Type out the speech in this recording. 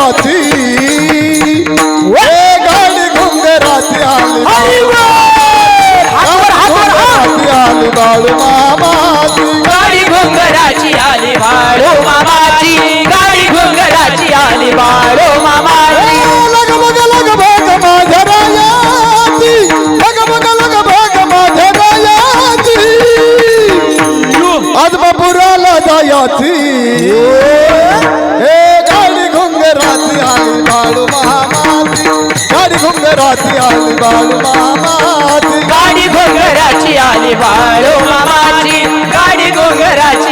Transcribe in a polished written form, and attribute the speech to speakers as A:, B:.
A: दयाची गाडी घुंगराची आली आली बाळू मामाची
B: गाडी घुंगराची आली बाळू मामाची गाडी घुंगराची आली बाळू मामाची
A: लग बग भाग माझ्या रायाची लग बग भाग माझ्या रायाची आज बापुराला जायाची गाडी घुंगराची आली बाळू मामाची गाडी घुंगराची आली बाळू मामाची
B: गाडी घुंगराची आली बाळू मामाची गाडी घुंगराची